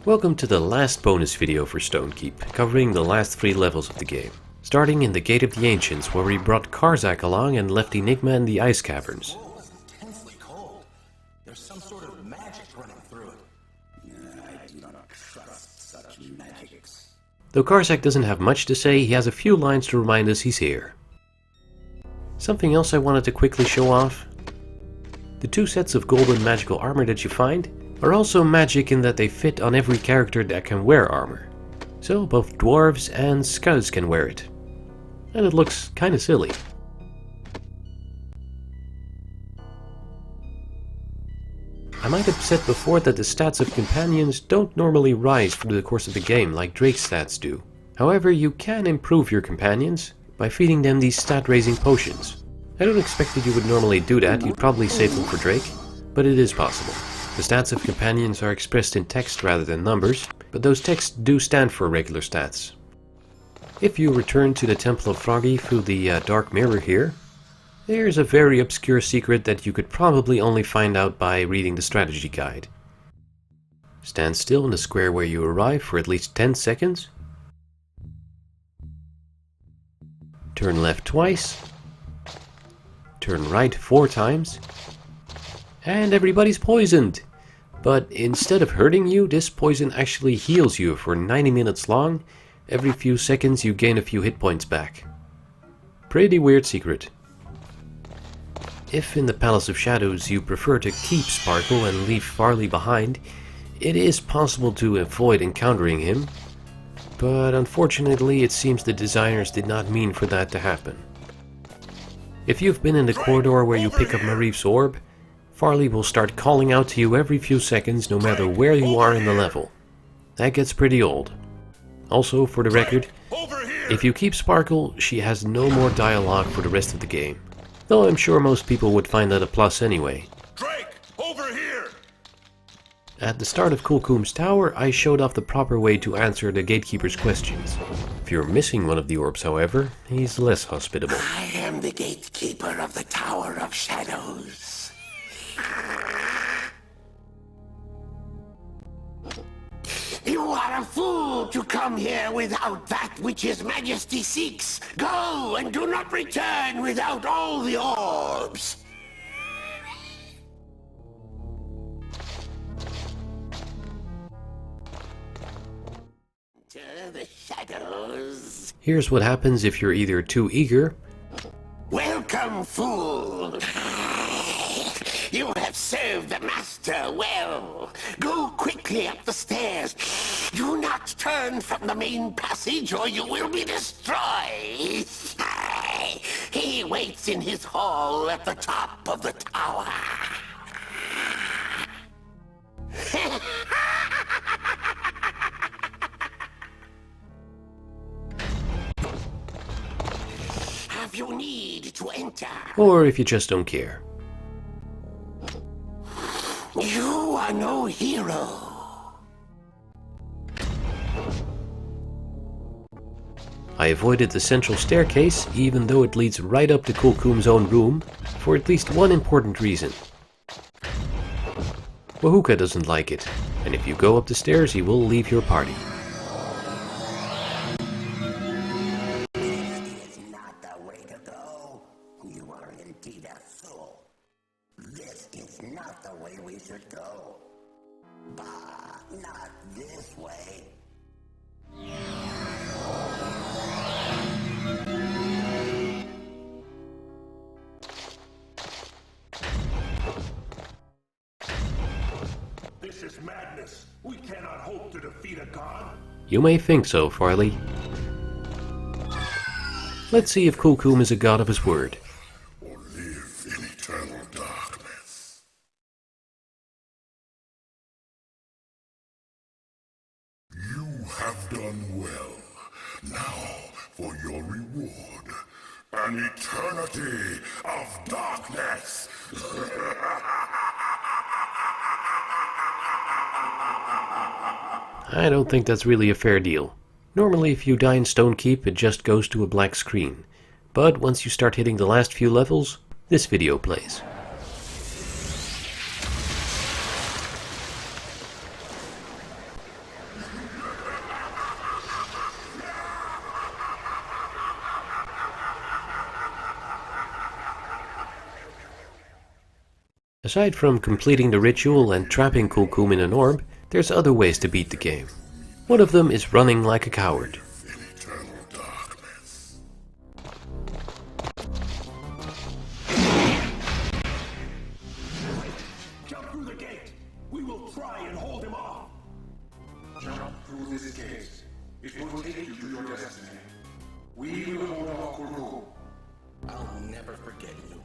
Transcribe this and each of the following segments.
Welcome to the last bonus video for Stonekeep, covering the last 3 levels of the game. Starting in the Gate of the Ancients, where we brought Karzak along and left Enigma in the ice caverns. Oh, it's intensely cold. There's some sort of magic running through it. I do not trust such magics. Though Karzak doesn't have much to say, he has a few lines to remind us he's here. Something else I wanted to quickly show off. The 2 sets of golden magical armor that you find are also magic in that they fit on every character that can wear armor. So both dwarves and scuds can wear it. And it looks kinda silly. I might have said before that the stats of companions don't normally rise through the course of the game like Drake's stats do. However, you can improve your companions by feeding them these stat-raising potions. I don't expect that you would normally do that, you'd probably save them for Drake, but it is possible. The stats of companions are expressed in text rather than numbers, but those texts do stand for regular stats. If you return to the Temple of Froggy through the dark mirror here, there's a very obscure secret that you could probably only find out by reading the strategy guide. Stand still in the square where you arrive for at least 10 seconds. Turn left twice. Turn right 4 times. And everybody's poisoned! But instead of hurting you, this poison actually heals you for 90 minutes long. Every few seconds you gain a few hit points back. Pretty weird secret. If in the Palace of Shadows you prefer to keep Sparkle and leave Farley behind, it is possible to avoid encountering him, but unfortunately it seems the designers did not mean for that to happen. If you've been in the corridor where you pick up Marif's orb, Farley will start calling out to you every few seconds no matter where you are in the level. That gets pretty old. Also, for the record, if you keep Sparkle, she has no more dialogue for the rest of the game. Though I'm sure most people would find that a plus anyway. Drake, over here! At the start of Khull-Khuum's tower, I showed off the proper way to answer the gatekeeper's questions. If you're missing one of the orbs, however, he's less hospitable. I am the gatekeeper of the Tower of Shadows. You are a fool to come here without that which his majesty seeks. Go and do not return without all the orbs. To the shadows. Here's what happens if you're either too eager. Welcome, fool. You have served the master well. Go quickly up the stairs. Do not turn from the main passage or you will be destroyed. He waits in his hall at the top of the tower. Have you need to enter? Or if you just don't care. You are no hero. I avoided the central staircase, even though it leads right up to Khull-Khuum's own room, for at least one important reason. Wahuka doesn't like it, and if you go up the stairs he will leave your party. This is not the way to go. You are indeed a fool. This is not the way we should go. Bah, not this way. This is madness. We cannot hope to defeat a god. You may think so, Farley. Let's see if Khull-Khuum is a god of his word. Or live in eternal darkness. You have done well. Now for your reward. An eternity of darkness. I don't think that's really a fair deal. Normally if you die in Stonekeep it just goes to a black screen, but once you start hitting the last few levels, this video plays. Aside from completing the ritual and trapping Khull-Khuum in an orb, there's other ways to beat the game. One of them is running like a coward. Jump through the gate! We will try and hold him off! Jump through this gate. It will take you to your destiny. We will hold off Khull-Khuum. I'll never forget you.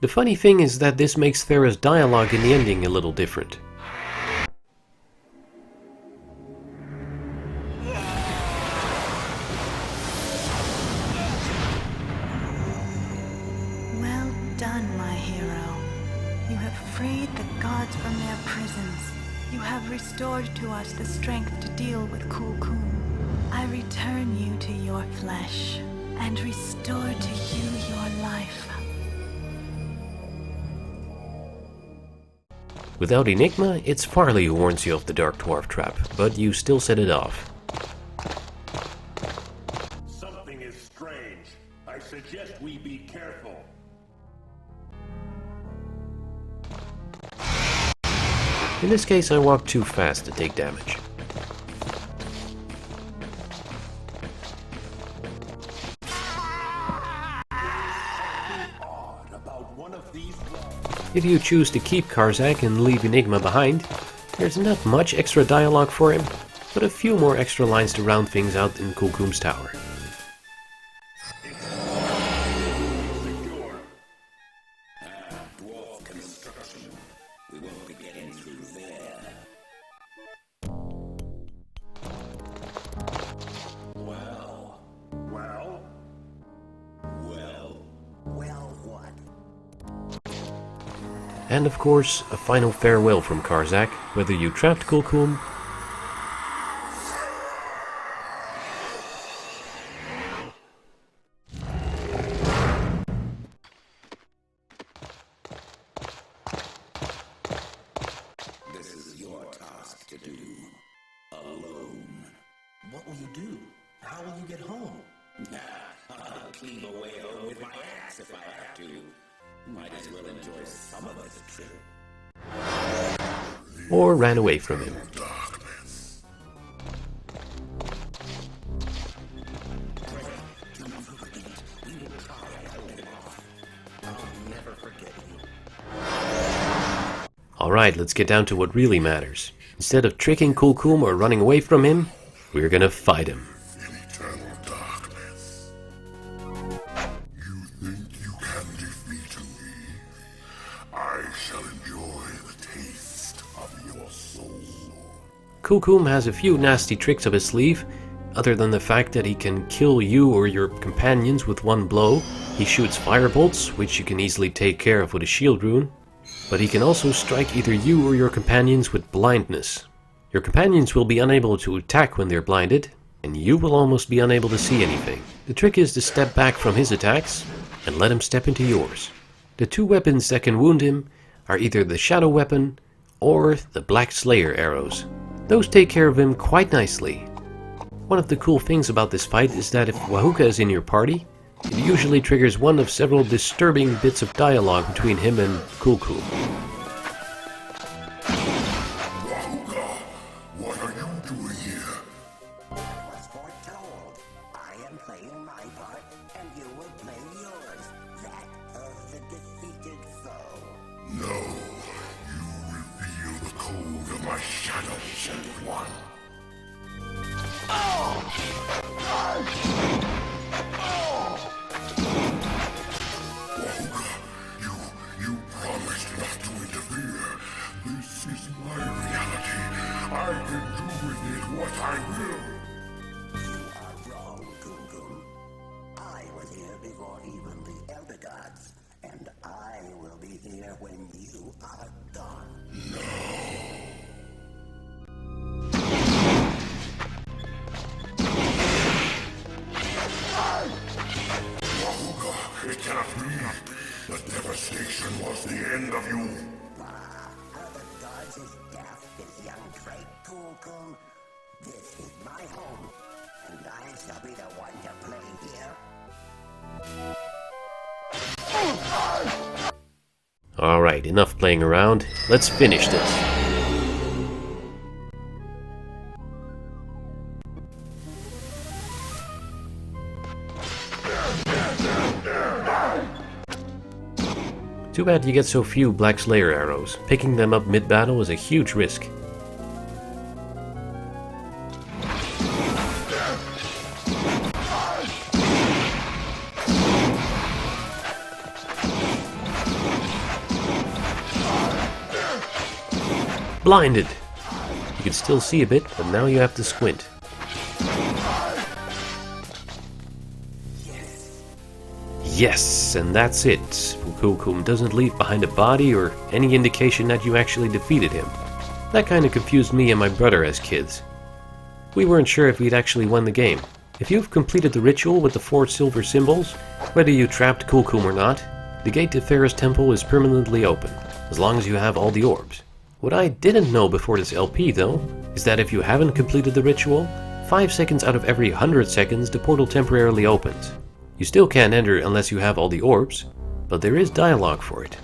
The funny thing is that this makes Thera's dialogue in the ending a little different. Well done, my hero. You have freed the gods from their prisons. You have restored to us the strength to deal with Khull-Khuum. I return you to your flesh, and restore to you your life. Without Enigma, it's Farley who warns you of the Dark Dwarf trap, but you still set it off. Something is strange. I suggest we be careful. In this case, I walked too fast to take damage. Odd about one of these walls. If you choose to keep Karzak and leave Enigma behind, there's not much extra dialogue for him, but a few more extra lines to round things out in Khull-Khuum's tower. Secure. Dwarf construction. We won't be getting through there. Well. Well, Well, what? And of course, a final farewell from Karzak, whether you trapped Khull-Khuum This is your task to do. Alone. What will you do? How will you get home? I'll cleave a way home with my axe if I have to. Might as well enjoy some of this trip. or ran away from him. Alright, let's get down to what really matters. Instead of tricking Khull-Khuum or running away from him, we're gonna fight him. Eternal darkness. You think you can defeat me? I shall enjoy the taste of your soul. Khull-Khuum has a few nasty tricks up his sleeve. Other than the fact that he can kill you or your companions with one blow, he shoots firebolts, which you can easily take care of with a shield rune. But he can also strike either you or your companions with blindness. Your companions will be unable to attack when they're blinded, and you will almost be unable to see anything. The trick is to step back from his attacks and let him step into yours. The two weapons that can wound him are either the Shadow Weapon or the Black Slayer arrows. Those take care of him quite nicely. One of the cool things about this fight is that if Wahuka is in your party, it usually triggers one of several disturbing bits of dialogue between him and Khull-Khuum. Wahuka, what are you doing here? Was foretold. I am playing my part, and you will play yours. That of the defeated foe. No, you reveal the code of my shadow, sent one. Wahuka, you promised not to interfere. This is my reality. I can do with it what I will. You are wrong, Khull-Khuum. I was here before even the Elder Gods, and I will be here when you are gone. Wahuka, it cannot be. The devastation was the end of you. Are the gods as daft as young Drake, Khull-Khuum? This is my home, and I shall be the one to play here. Alright, enough playing around. Let's finish this. Too bad you get so few Black Slayer arrows. Picking them up mid-battle is a huge risk. Blinded! You can still see a bit, but now you have to squint. Yes, and that's it. Khull-Khuum doesn't leave behind a body or any indication that you actually defeated him. That kinda confused me and my brother as kids. We weren't sure if we'd actually won the game. If you've completed the ritual with the 4 silver symbols, whether you trapped Khull-Khuum or not, the gate to Ferris Temple is permanently open, as long as you have all the orbs. What I didn't know before this LP though, is that if you haven't completed the ritual, 5 seconds out of every 100 seconds the portal temporarily opens. You still can't enter unless you have all the orbs, but there is dialogue for it.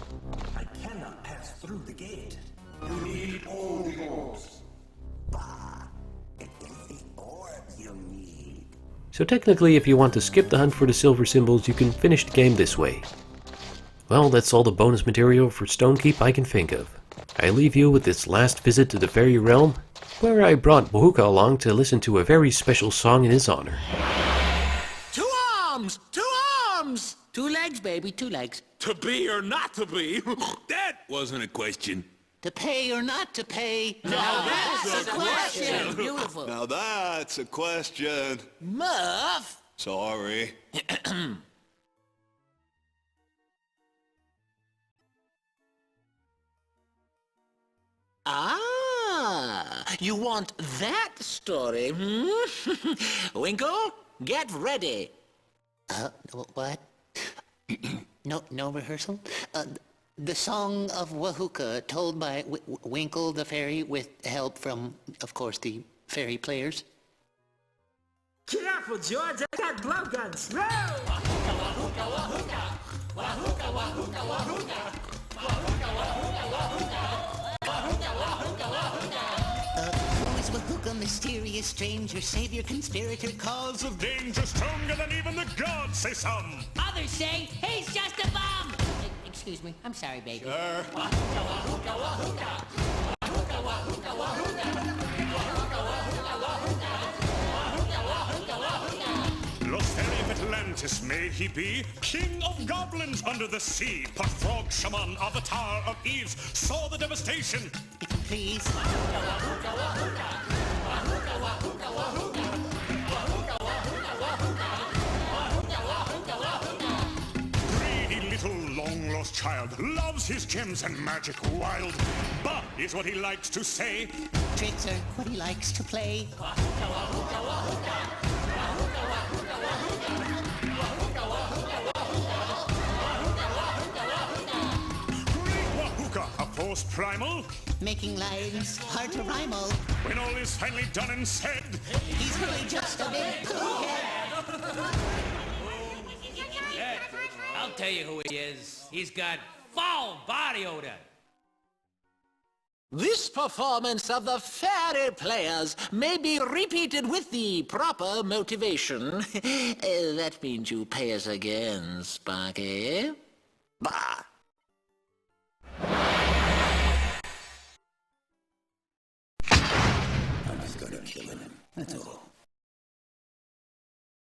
I cannot pass through the gate. You need all the orbs. Bah! It is the orbs you need. So technically, if you want to skip the hunt for the silver symbols, you can finish the game this way. Well, that's all the bonus material for Stonekeep I can think of. I leave you with this last visit to the Fairy Realm, where I brought Wahuka along to listen to a very special song in his honor. 2 arms! 2 arms! 2 legs, baby, 2 legs. To be or not to be? That wasn't a question. To pay or not to pay? Now that's a question! Beautiful. Now that's a question. Muff! Sorry. Ah, you want that story, hmm? Winkle, get ready. What? No rehearsal? The Song of Wahuka, told by Winkle the Fairy with help from, of course, the fairy players. Careful, George, I got glove guns. Row! Who is Wahuka, mysterious stranger, savior, conspirator, Cause of danger stronger than even the gods, say some. Others say he's just a bum. Excuse me, I'm sorry, baby. Lotharic Atlantis may he be, king of goblins under the sea. But frog shaman, avatar of Eves, saw the devastation. please. Greedy little long-lost child loves his gems and magic wild. But is what he likes to say. Tricks are what he likes to play. Wahuka, a force primal. Making lines hard to rhyme. When all is finally done and said, He's really just a big cokehead. I'll tell you who he is. He's got foul body odor. This performance of the fairy players may be repeated with the proper motivation. That means you pay us again, Sparky. Bah! I'm just gonna kill him. That's all.